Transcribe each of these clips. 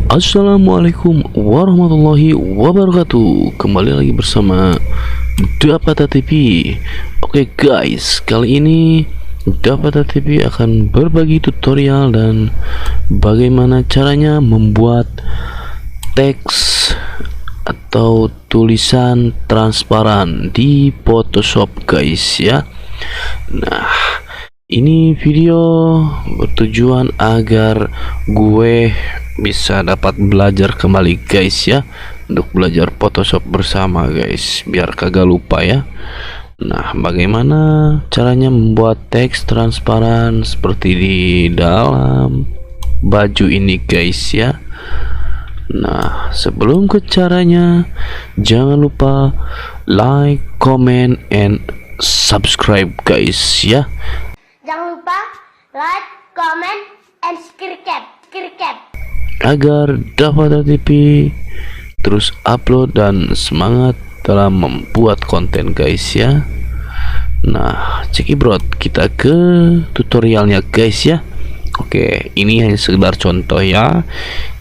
Assalamualaikum warahmatullahi wabarakatuh. Kembali lagi bersama Dapata TV. Oke guys, kali ini Dapata TV akan berbagi tutorial dan bagaimana caranya membuat teks atau tulisan transparan di Photoshop guys ya. Nah, ini video bertujuan agar gue bisa dapat belajar kembali guys ya, untuk belajar Photoshop bersama guys, biar kagak lupa ya. Nah, bagaimana caranya membuat teks transparan seperti di dalam baju ini guys ya. Nah, sebelum ke caranya, jangan lupa like, comment, and subscribe guys ya. Jangan lupa like, comment, and subscribe. Agar Dapata TV terus upload dan semangat dalam membuat konten guys ya. Nah, cekibrot, kita ke tutorialnya guys ya. Oke, ini hanya sekedar contoh ya.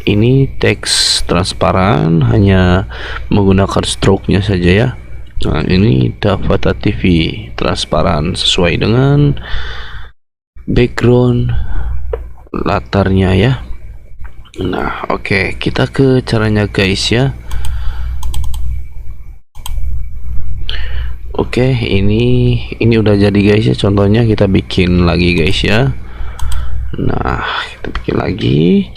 Ini teks transparan hanya menggunakan stroke-nya saja ya. Nah, ini Dapata TV transparan sesuai dengan background latarnya ya. Nah, oke, kita ke caranya guys ya. Oke, ini udah jadi guys ya. Contohnya kita bikin lagi guys ya. Nah, kita bikin lagi.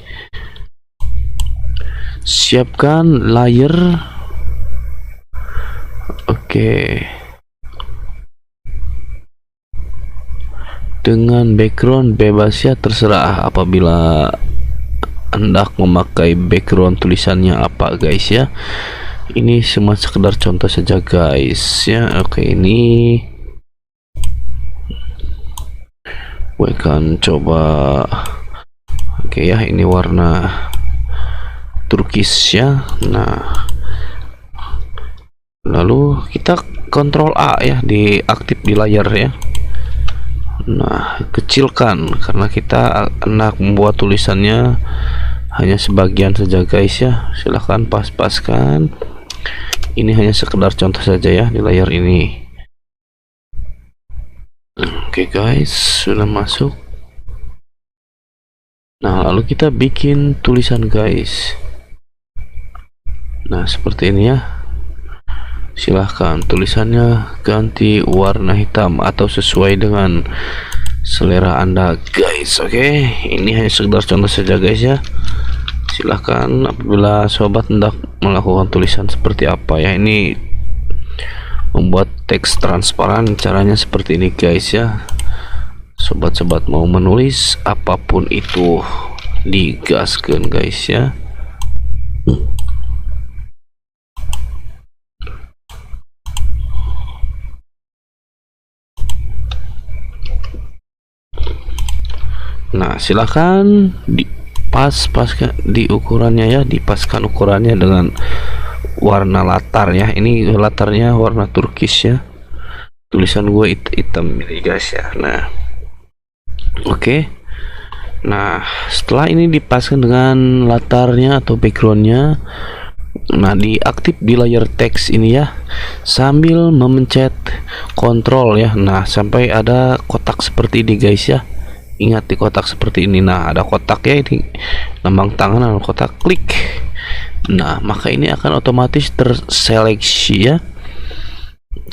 Siapkan layer. Oke. Dengan background bebas ya, terserah apabila hendak memakai background tulisannya apa guys ya. Ini cuma sekedar contoh saja guys ya. Oke, ini gue akan coba. Oke ya, ini warna turkis ya. Nah, lalu kita Ctrl A ya, diaktif di layar ya. Nah, kecilkan karena kita hendak membuat tulisannya hanya sebagian saja guys ya. Silahkan pas-paskan. Ini hanya sekedar contoh saja ya di layar ini. Oke guys, sudah masuk. Nah, lalu kita bikin tulisan guys. Nah, seperti ini ya. Silahkan tulisannya ganti warna hitam atau sesuai dengan selera anda guys. Oke, ini hanya sekedar contoh saja guys ya. Silahkan apabila sobat hendak melakukan tulisan seperti apa ya. Ini membuat teks transparan caranya seperti ini guys ya. Sobat-sobat mau menulis apapun itu digaskan guys ya. Nah, silahkan dipaskan di ukurannya ya, dipaskan ukurannya dengan warna latar ya. Ini latarnya warna turkis ya. Tulisan gue hitam ini guys ya. Nah, oke. Nah, setelah ini dipaskan dengan latarnya atau backgroundnya, nah diaktif di layar teks ini ya, sambil memencet kontrol ya. Nah, sampai ada kotak seperti ini guys ya. Ingat di kotak seperti ini. Nah, ada kotak ya, ini lambang tangan dan kotak, klik. Nah, maka ini akan otomatis terseleksi ya.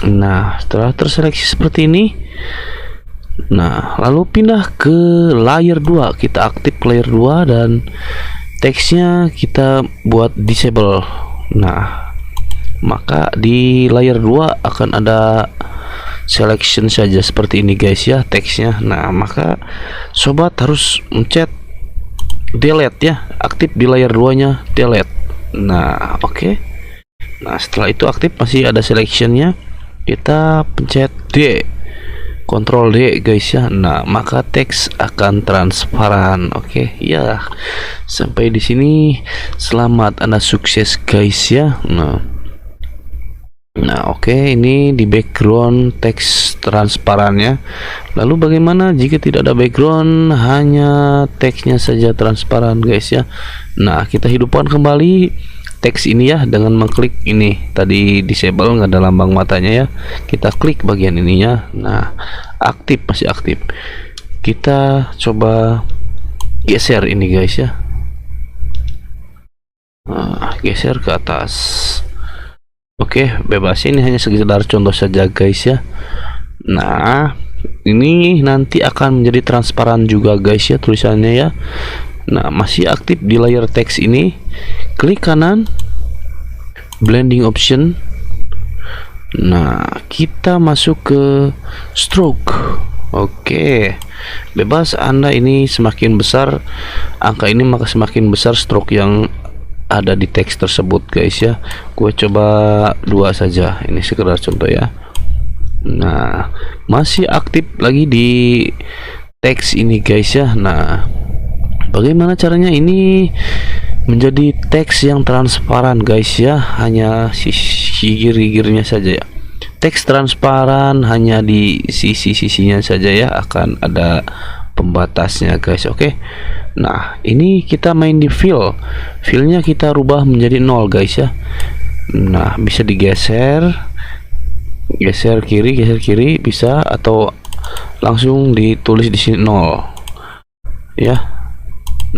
Nah, setelah terseleksi seperti ini, nah lalu pindah ke layer 2. Kita aktif layer 2 dan teksnya kita buat disable. Nah, maka di layer 2 akan ada selection saja seperti ini guys ya teksnya. Nah, maka sobat harus mencet delete ya, aktif di layer 2 nya delete. Nah, oke. Nah, setelah itu aktif masih ada selectionnya, kita pencet D, Ctrl D guys ya. Nah, maka teks akan transparan. Oke ya, sampai di sini selamat, Anda sukses guys ya. Nah, Nah, oke, ini di background teks transparannya. Lalu bagaimana jika tidak ada background, hanya teksnya saja transparan, guys ya? Nah, kita hidupkan kembali teks ini ya dengan mengklik ini. Tadi disable, nggak ada lambang matanya ya. Kita klik bagian ininya. Nah, aktif, masih aktif. Kita coba geser ini, guys ya. Nah, geser ke atas. Oke, bebas, ini hanya sekedar contoh saja, guys ya. Nah, ini nanti akan menjadi transparan juga, guys ya, tulisannya ya. Nah, masih aktif di layar teks ini. Klik kanan, blending option. Nah, kita masuk ke stroke. Oke, bebas, Anda ini semakin besar angka ini, maka semakin besar stroke yang ada di teks tersebut, guys ya. Gue coba 2 saja, ini sekedar contoh ya. Nah, masih aktif lagi di teks ini, guys ya. Nah, bagaimana caranya ini menjadi teks yang transparan, guys ya? Hanya sisi giri-girinya saja ya. Teks transparan hanya di sisi-sisinya saja ya, akan ada pembatasnya, guys. Oke. Nah, ini kita main di fillnya kita rubah menjadi 0, guys ya. Nah, bisa digeser, geser kiri bisa, atau langsung ditulis di sini 0 ya.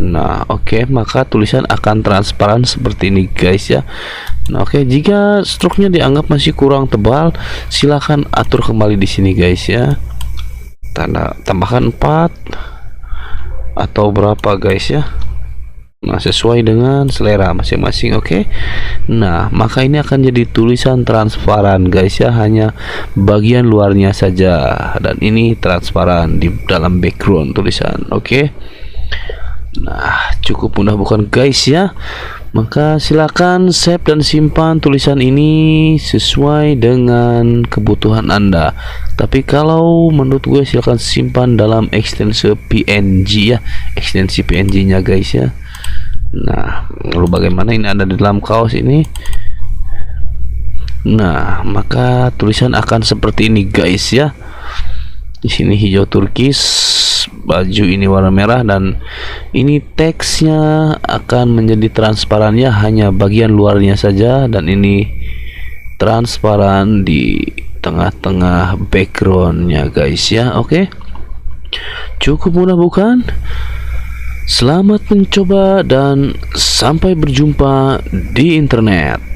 Nah, oke, maka tulisan akan transparan seperti ini, guys ya. Nah, oke, jika struknya dianggap masih kurang tebal, silahkan atur kembali di sini, guys ya. Tambahkan 4 atau berapa, guys ya. Nah, sesuai dengan selera masing-masing. Oke. Nah, maka ini akan jadi tulisan transparan, guys ya, hanya bagian luarnya saja, dan ini transparan di dalam background tulisan. Oke. Nah, cukup mudah bukan, guys ya? Maka silakan save dan simpan tulisan ini sesuai dengan kebutuhan Anda. Tapi kalau menurut gue, silakan simpan dalam ekstensi PNG ya, ekstensi PNG-nya, guys ya. Nah, lalu bagaimana ini ada di dalam kaos ini? Nah, maka tulisan akan seperti ini, guys ya. Di sini hijau turkis, baju ini warna merah, dan ini teksnya akan menjadi transparan ya, hanya bagian luarnya saja, dan ini transparan di tengah-tengah backgroundnya, guys ya. Oke, cukup mudah bukan? Selamat mencoba dan sampai berjumpa di internet.